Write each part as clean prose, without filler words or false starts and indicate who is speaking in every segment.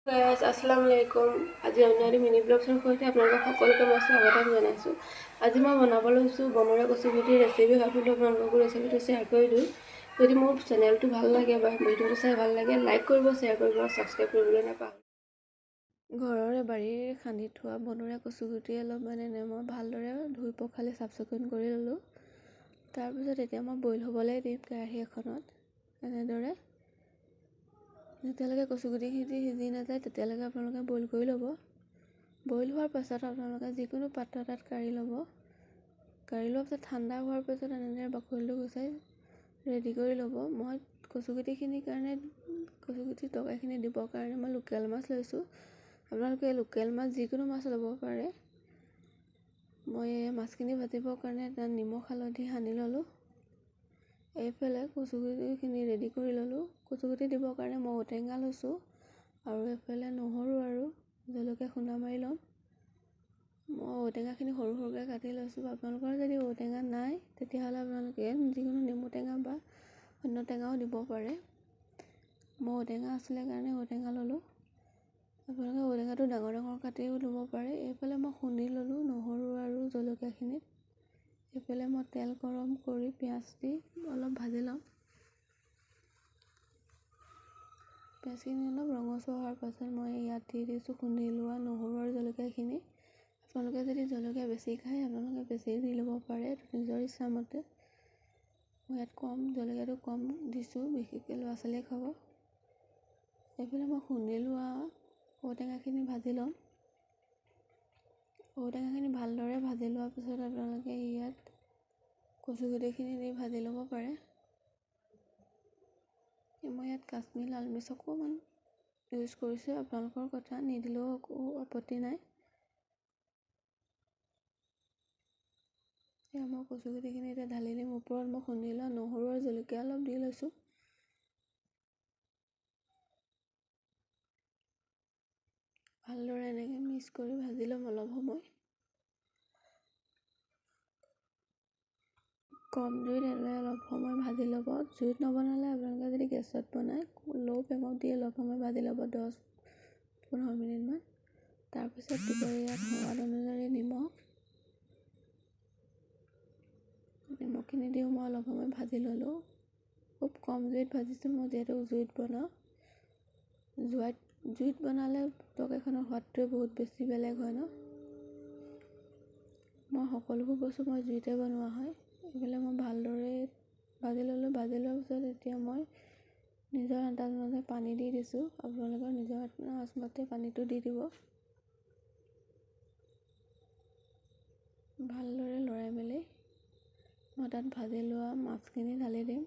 Speaker 1: Guys আসসালামু আলাইকুম। আজি অন্য মিনি ব্লগছৰ সৈতে আপোনালোকক সকলোকে মই স্বাগতম জনাইছোঁ। আজি মই বনাব লৈছোঁ বনৰীয়া কচুগুটিৰ ৰেচিপি। ভাবিলোঁ আপোনালোককো ৰেচিপিটো শ্বেয়াৰ কৰি দিওঁ। যদি মোৰ চেনেলটো ভাল লাগে বা ভিডিঅ'টো চাই ভাল লাগে লাইক কৰিব, শ্বেয়াৰ কৰিব আৰু ছাবস্ক্ৰাইব কৰিবলৈ নাপাহৰিব। ঘৰৰে বাৰীৰে খান্দি থোৱা বনৰীয়া কচুগুটি অলপ মই ভালদৰে ধুই পখালি চাফ চিকুণ কৰি ল'লোঁ। তাৰপিছত এতিয়া মই বইল হ'বলৈ দিম কেৰাহী এখনত। এনেদৰে যেতিয়ালৈকে কচুগুটিখিনি সিজি নাযায় তেতিয়ালৈকে আপোনালোকে বইল কৰি ল'ব। বইল হোৱাৰ পাছত আপোনালোকে যিকোনো পাত্ৰ এটাত কাঢ়ি ল'ব। কাঢ়ি লোৱাৰ পাছত ঠাণ্ডা হোৱাৰ পাছত এনেদৰে বাকলিটো গুচাই ৰেডি কৰি ল'ব। মই কচুগুটিখিনিৰ কাৰণে কচুগুটিৰ তৰকাৰীখিনি দিবৰ কাৰণে মই লোকেল মাছ লৈছোঁ। আপোনালোকে লোকেল মাছ যিকোনো মাছ ল'ব পাৰে। মই মাছখিনি ভাজিবৰ কাৰণে তাত নিমখ হালধি সানি ল'লোঁ। এইফালে কচুগুটিখিনি ৰেডি কৰি ল'লোঁ। কচুগুটি দিবৰ কাৰণে মই ঔটেঙা লৈছোঁ আৰু এইফালে নহৰু আৰু জলকীয়া খুন্দা মাৰি ল'ম। মই ঔটেঙাখিনি সৰু সৰুকৈ কাটি লৈছোঁ। আপোনালোকৰ যদি ঔটেঙা নাই তেতিয়াহ'লে আপোনালোকে যিকোনো নেমু টেঙা বা অন্য টেঙাও দিব পাৰে। মই ঔটেঙা আছিলে কাৰণে ঔটেঙা ল'লোঁ। আপোনালোকে ঔটেঙাটো ডাঙৰ ডাঙৰ কাটিও ল'ব পাৰে। এইফালে মই খুন্দি ল'লোঁ নহৰু আৰু জলকীয়াখিনিত। এইফালে মই তেল গৰম কৰি পিঁয়াজ দি অলপ ভাজি ল'ম। পিঁয়াজখিনি অলপ ৰঙচুৱা হোৱাৰ পাছত মই ইয়াত দি দিছোঁ খুন্দি লোৱা নহৰু আৰু জলকীয়াখিনি। আপোনালোকে যদি জলকীয়া বেছি খায় আপোনালোকে বেছি দি ল'ব পাৰে, নিজৰ ইচ্ছামতে। মই ইয়াত জলকীয়াটো কম দিছোঁ, বিশেষকৈ ল'ৰা ছোৱালীয়ে খাব। এইফালে মই খুন্দি লোৱা ঔটেঙাখিনি ভাজি ল'ম। ঔটেঙাখিনি ভালদৰে ভাজি লোৱাৰ পিছত আপোনালোকে ইয়াত কচুগুটিখিনি দি ভাজি ল'ব পাৰে। মই ইয়াত কাশ্মীৰ লাল মিৰ্চ অকণমান ইউজ কৰিছোঁ, আপোনালোকৰ কথা, নিদিলেও একো আপত্তি নাই। এতিয়া মই কচুগুটিখিনি এতিয়া ঢালি দিম। ওপৰত মই খুন্দি লোৱা নহৰু আৰু জলকীয়া অলপ দি লৈছোঁ। ভালদৰে এনেকৈ মিক্স কৰি ভাজি ল'ম অলপ সময়। কম জুইত এনেকৈ অলপ সময় ভাজি ল'ব। জুইত নবনালে আপোনালোকে যদি গেছত বনায় ল' ফ্লেমত দি অলপ সময় ভাজি ল'ব, 10-15 মিনিটমান। তাৰপিছত দিব ইয়াত সোৱাদ অনুযায়ী নিমখখিনি দিওঁ। মই অলপ সময় ভাজি ল'লোঁ। খুব কম জুইত ভাজিছোঁ মই, যিহেতু জুইত বনাওঁ। জুইত বনালে তৰকাৰীখনৰ সোৱাদটোৱে বহুত বেছি বেলেগ হয় ন। মই সকলোবোৰ বস্তু মই জুইতে বনোৱা হয়। এইফালে মই ভালদৰে ভাজি ল'লোঁ। ভাজি লোৱাৰ পিছত এতিয়া মই নিজৰ আন্দাজমতে পানী দি দিছোঁ। আপোনালোকৰ নিজৰ আন্দাজমতে পানীটো দি দিব। ভালদৰে লৰাই মেলি মই তাত ভাজি লোৱা মাছখিনি ঢালি দিম।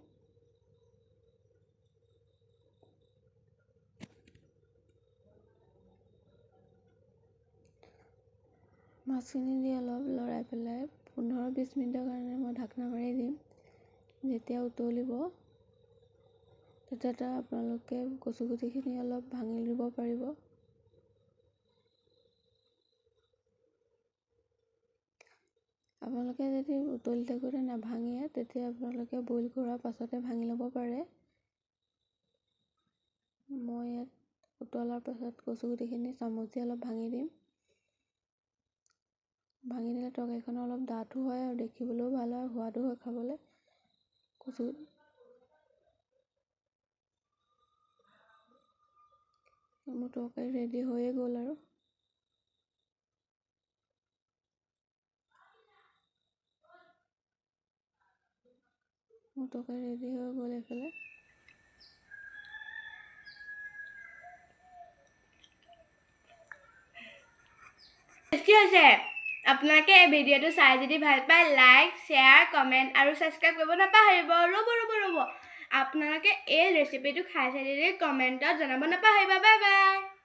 Speaker 1: মাছখিনি দি অলপ লৰাই পেলাই 15-20 মিনিটৰ কাৰণে মই ঢাকনা মাৰি দিম। যেতিয়া উতলিব তেতিয়া আপোনালোকে কচুগুটিখিনি অলপ ভাঙি দিব পাৰিব। আপোনালোকে যদি উতলি থাকোঁতে নাভাঙে তেতিয়া আপোনালোকে বইল কৰাৰ পাছতে ভাঙি ল'ব পাৰে। মই ইয়াত উতলাৰ পাছত কচুগুটিখিনি চামুচ দি অলপ ভাঙি দিম। ভাঙি দিলে তৰকাৰীখন অলপ ডাঠো হয় আৰু দেখিবলৈও ভাল হয়, সোৱাদো হয় খাবলৈ। মোৰ তৰকাৰী ৰেডি হৈয়ে গ'ল আৰু। মোৰ তৰকাৰী ৰেডি হৈ গ'ল। এইফালে
Speaker 2: কি হৈছে? আপোনালোকে এই ভিডিঅ'টো চাই যদি ভাল পায় লাইক, শ্বেয়াৰ, কমেণ্ট আৰু ছাবস্ক্ৰাইব কৰিব নাপাহৰিব। ৰ'ব আপোনালোকে এই ৰেচিপিটো খাই চাই যদি কমেণ্টত জনাব নাপাহৰিব। Bye bye.